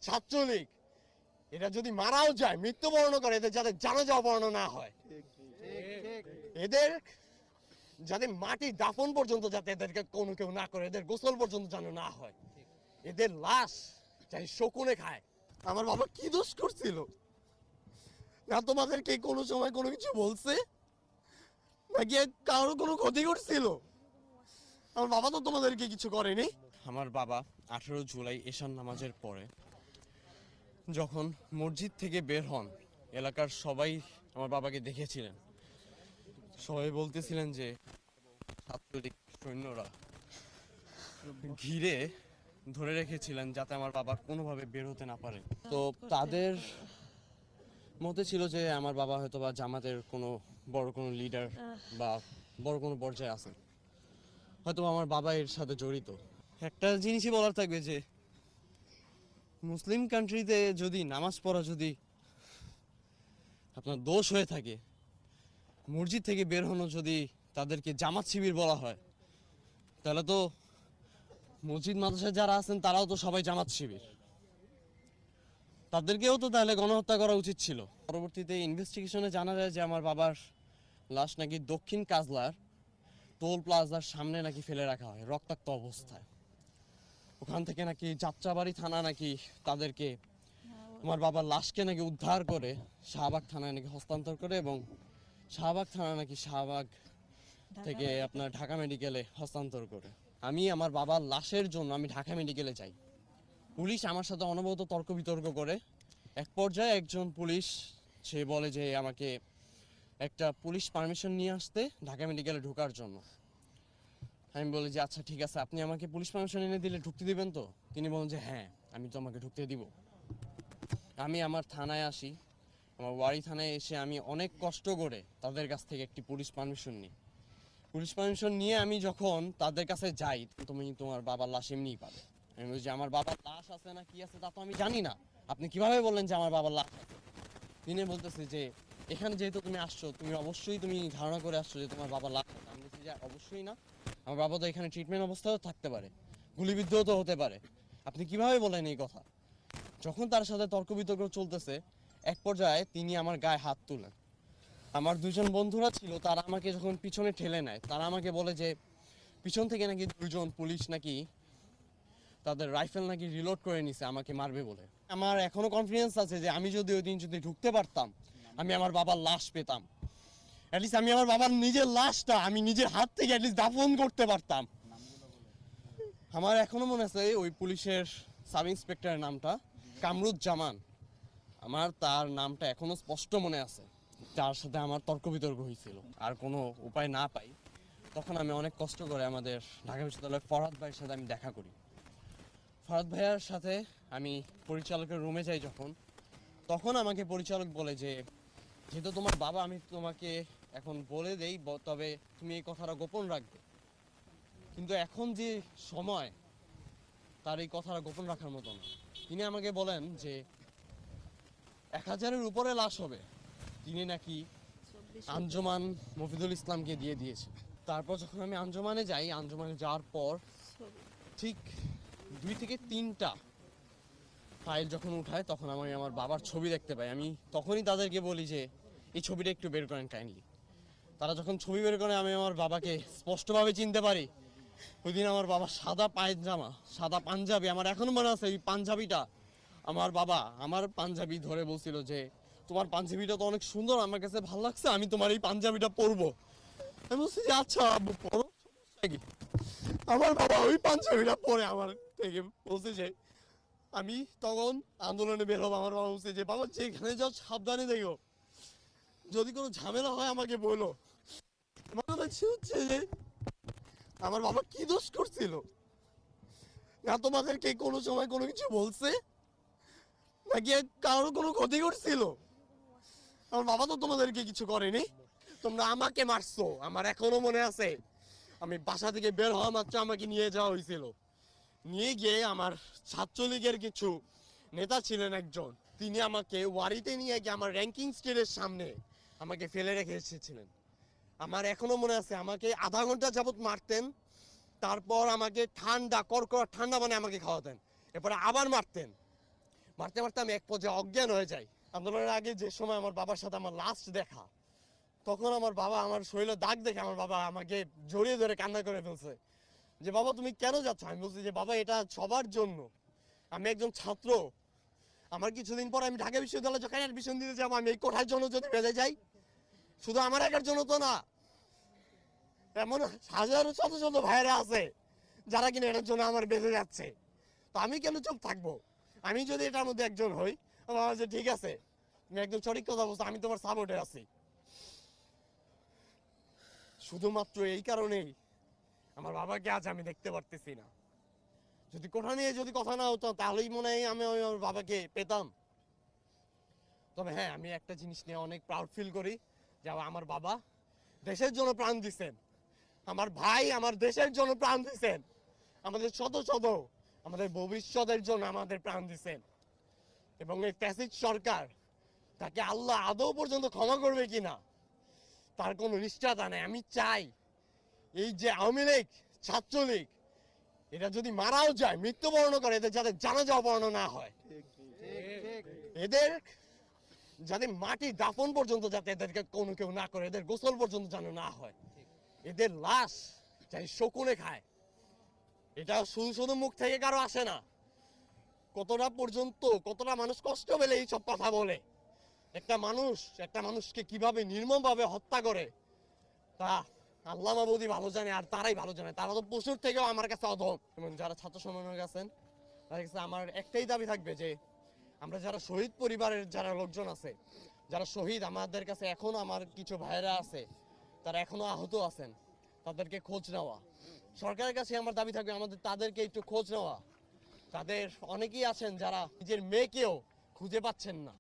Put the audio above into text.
ছাত্রলীগ এটা যদি মারাও যায়, মৃত্যুবরণ করে, এদের যাতে জানাজা অপহরণ না হয়, এদের যাতে মাটি দাফন পর্যন্ত যাতে এদেরকে কোনো কেউ না করে, এদের গোসল পর্যন্ত যেন না হয়, এদের লাশ যাতে শকুনে খায়। আমার বাবা কি দোষ করছিল? না তোমাদেরকে কোনো সময় কোনো কিছু বলছে, নাকি কারোর কোনো ক্ষতি করছিল? আমার বাবা তো তোমাদেরকে কিছু করেনি। আমার বাবা 18 জুলাই এশার নামাজের পরে যখন মসজিদ থেকে বের হন, এলাকার সবাই আমার বাবাকে দেখেছিলেন। সবাই বলতেছিলেন যে ছাত্রলীগ সৈন্যরা ঘিরে ধরে রেখেছিলেন যাতে আমার বাবা কোনোভাবে বের হতে না পারে। তো তাদের মতে ছিল যে আমার বাবা হয়তো বা জামাতের কোনো বড় কোনো লিডার বা বড় কোনো পর্যায়ে আছেন, হয়তো আমার বাবা এর সাথে জড়িত। একটা জিনিসই বলার থাকবে যে মুসলিম কান্ট্রিতে যদি নামাজ পড়া যদি আপনার দোষ হয়ে থাকে, মসজিদ থেকে বের হনো যদি তাদেরকে জামাত শিবির বলা হয়, তাহলে তো মসজিদ মাদ্রাসায় যারা আছেন তারাও তো সবাই জামাত শিবির, তাদেরকেও তো তাহলে গণহত্যা করা উচিত ছিল। পরবর্তীতে ইনভেস্টিগেশনে জানা যায় যে আমার বাবার লাশ নাকি দক্ষিণ কাজলার টোল প্লাজার সামনে নাকি ফেলে রাখা হয় রক্তাক্ত অবস্থায়। ওখান থেকে নাকি যাত্রাবাড়ি থানা নাকি তাদেরকে, আমার বাবার লাশকে নাকি উদ্ধার করে শাহবাগ থানায় নাকি হস্তান্তর করে, এবং শাহবাগ থানা নাকি শাহবাগ থেকে আপনার ঢাকা মেডিকেলে হস্তান্তর করে। আমি আমার বাবার লাশের জন্য আমি ঢাকা মেডিকেলে যাই। পুলিশ আমার সাথে অনবরত তর্ক বিতর্ক করে। এক পর্যায়ে একজন পুলিশ সে বলে যে আমাকে একটা পুলিশ পারমিশন নিয়ে আসতে ঢাকা মেডিকেলে ঢোকার জন্য। আমি বলি যে আচ্ছা ঠিক আছে, আপনি আমাকে পুলিশ পারমিশন এনে দিলে ঢুকতে দিবেন তো? তিনি বলেন যে হ্যাঁ, আমি তো আমাকে ঢুকতে দিব। আমি আমার থানায় আসি, আমার ওয়ারি থানায় এসে আমি অনেক কষ্ট করে তাদের কাছ থেকে একটি পুলিশ পারমিশন নিই। পুলিশ পারমিশন নিয়ে আমি যখন তাদের কাছে যাই, তুমি তোমার বাবার লাশ এমনিই পাবে। আমি বলছি যে আমার বাবার লাশ আছে না কি আছে তা তো আমি জানি না, আপনি কিভাবে বললেন যে আমার বাবার লাশ আছে? তিনি বলতেছে যে এখানে যেহেতু তুমি আসছো, তুমি অবশ্যই তুমি ধারণা করে আসছো যে তোমার বাবার লাশ আছে। আমি বলছি যে অবশ্যই না, আমার বাবা তো এখানে ট্রিটমেন্ট অবস্থাতেও থাকতে পারে, গুলিবিদ্ধও তো হতে পারে, আপনি কিভাবে বলেন এই কথা? যখন তার সাথে তর্ক বিতর্ক চলতেছে, এক পর্যায়ে তিনি আমার গায়ে হাত তুলেন। আমার দুজন বন্ধুরা ছিল, তারা আমাকে যখন পিছনে ঠেলে নেয়, তারা আমাকে বলে যে পিছন থেকে নাকি দুজন পুলিশ নাকি তাদের রাইফেল নাকি রিলোড করে নিছে আমাকে মারবে বলে। আমার এখনো কনফিডেন্স আছে যে আমি যদি ওই দিন যদি ঢুকতে পারতাম, আমি আমার বাবার লাশ পেতাম। অ্যাটলিস্ট আমি আমার বাবার নিজের লাশটা আমি নিজের হাত থেকে অ্যাটলিস্ট দাফন করতে পারতাম। আমার এখনো মনে আছে ওই পুলিশের সাব ইন্সপেক্টরের নামটা কামরুজ্জামান, আমার তার নামটা এখনো স্পষ্ট মনে আছে। তার সাথে আমার তর্ক বিতর্ক হয়েছিল, আর কোনো উপায় না পাই তখন আমি অনেক কষ্ট করে আমাদের ঢাকা বিশ্ববিদ্যালয়ের ফরহাদ ভাইয়ের সাথে আমি দেখা করি। ফরহাদ ভাইয়ার সাথে আমি পরিচালকের রুমে যাই যখন, তখন আমাকে পরিচালক বলে যে যেহেতু তোমার বাবা, আমি তোমাকে এখন বলে দেই, তবে তুমি এই কথাটা গোপন রাখবে। কিন্তু এখন যে সময়, তার এই কথাটা গোপন রাখার মতো না। তিনি আমাকে বলেন যে 1000-এর উপরে লাশ হবে, তিনি নাকি আঞ্জুমান মফিদুল ইসলামকে দিয়ে দিয়েছে। তারপর যখন আমি আঞ্জুমানে যাই, আঞ্জুমানে যাওয়ার পর ঠিক 2 থেকে 3টা ফাইল যখন উঠায়, তখন আমি আমার বাবার ছবি দেখতে পাই। আমি তখনই তাদেরকে বলি যে এই ছবিটা একটু বের করেন কাইন্ডলি। তারা যখন ছবি বের করে, আমি আমার বাবাকে স্পষ্টভাবে চিনতে পারি। ওই দিন আমার বাবা সাদা পায়জামা, সাদা পাঞ্জাবি, আমার এখনো মনে আছে এই পাঞ্জাবিটা। আমার বাবা আমার পাঞ্জাবি ধরে বলছিল যে তোমার পাঞ্জাবিটা তো অনেক সুন্দর, আমার কাছে ভালো লাগছে, আমি তোমার এই পাঞ্জাবিটা পরবো। আমি বলছি যে আচ্ছা আব্বু পরো, সমস্যা কি? আমার বাবা ওই পাঞ্জাবিটা পরে আমার থেকে বলছে যে আমি তখন আন্দোলনে বের হবো। আমার বাবা বলছে যে বাবা যেখানে যাও সাবধানে দেখো, যদি কোনো ঝামেলা হয় আমাকে বলো। আমার কথা হচ্ছে যে আমার বাবা কি দোষ করছিল? না তোমাদেরকে কোনো সময় কোনো কিছু বলছে, নাকি কারোর কোনো ক্ষতি করছিল? আমার বাবা তো তোমাদেরকে কিছু করেনি। তোমরা আমাকে মারছো, আমার এখনো মনে আছে। আমি বাসা থেকে বের হওয়া মাত্র আমাকে নিয়ে যাওয়া হয়েছিল। নিয়ে গিয়ে আমার ছাত্রলীগের কিছু নেতা ছিলেন একজন, তিনি আমাকে ওয়ারিতে নিয়ে গিয়ে আমার র্যাঙ্কিং স্টেজের সামনে আমাকে ফেলে রেখে এসেছিলেন। আমার এখনো মনে আছে, আমাকে আধা ঘন্টা যাবত মারতেন, তারপর আমাকে ঠান্ডা কড়কড়া ঠান্ডা মানে আমাকে খাওয়াতেন, এরপরে আবার মারতেন। মারতে মারতে আমি এক পর্যায়ে অজ্ঞান হয়ে যাই। আন্দোলনের আগে যে সময় আমার বাবার সাথে আমার লাস্ট দেখা, তখন আমার বাবা আমার শরীরে দাগ দেখে আমার বাবা আমাকে জড়িয়ে ধরে কান্না করে ফেলছে যে বাবা তুমি কেন যাচ্ছ? আমি বলছি যে বাবা এটা সবার জন্য, আমি একজন ছাত্র, আমার কিছুদিন পর আমি ঢাকা বিশ্ববিদ্যালয়ে যখন অ্যাডমিশন দিতে যাবো, আমি এই কোঠার জন্য যদি বেঁধে যাই, শুধু আমার একার জন্য তো না, এমন হাজারো শত শত ভাইরা আছে যারা কিনা এটার জন্য আমার বেঁধে যাচ্ছে। তো আমি কেন চুপ থাকবো? আমি যদি এটার মধ্যে একজন হই, আমার যে ঠিক আছে তুমি একদম সঠিক কথা বলছো, আমি তোমার সাপোর্টে আছি। শুধুমাত্র এই কারণেই আমার বাবাকে আজ আমি দেখতে পারতেছি না। যদি কোঠা নিয়ে যদি কথা না হতো তাহলেই মনে হয় আমি আমার বাবাকে পেতাম। তবে হ্যাঁ, আমি একটা জিনিস নিয়ে অনেক প্রাউড ফিল করি যে আমার বাবা দেশের জন্য প্রাণ দিচ্ছেন, আমার ভাই আমার দেশের জন্য প্রাণ দিচ্ছেন, আমাদের শত শত আমাদের ভবিষ্যতের জন্য আমাদের প্রাণ দিচ্ছেন। এবং এই ফ্যাসিস্ট সরকার, তাকে আল্লাহ আদৌ পর্যন্ত ক্ষমা করবে কিনা তার কোনো নিশ্চয়তা নেই। আমি চাই এই যে আওয়ামী লীগ, ছাত্রলীগ, এটা যদি মারাও যায়, মৃত্যুবরণ করে, এদের যাতে জানাজা অপহরণ না হয়, এদের যাতে মাটি দাফন পর্যন্ত যাতে এদেরকে কোনো কেউ না করে, এদের গোসল পর্যন্ত যেন না হয়, এদের লাশ যাতে শকুনে খায়। এটা শুধু শুধু মুখ থেকে কারো আসে না, কতটা পর্যন্ত কতটা মানুষ কষ্ট পেলে এইসব কথা বলে। একটা মানুষকে কিভাবে নির্মমভাবে হত্যা করে তা আল্লাহ মাবুদি ভালো জানে, আর তারাই ভালো জানে। তারা তো পশুর থেকেও আমার কাছে অধম। এবং যারা ছাত্র সমন্বয়ক আছেন, তাদের কাছে আমার একটাই দাবি থাকবে যে আমরা যারা শহীদ পরিবারের যারা লোকজন আছে, যারা শহীদ, আমাদের কাছে এখনো আমার কিছু ভাইয়েরা আছে, তারা এখনো আহত আছেন, তাদেরকে খোঁজ নেওয়া। সরকারের কাছে আমার দাবি থাকবে আমাদের তাদেরকে একটু খোঁজ নেওয়া। তাদের অনেকেই আছেন যারা নিজের মেয়েকেও খুঁজে পাচ্ছেন না।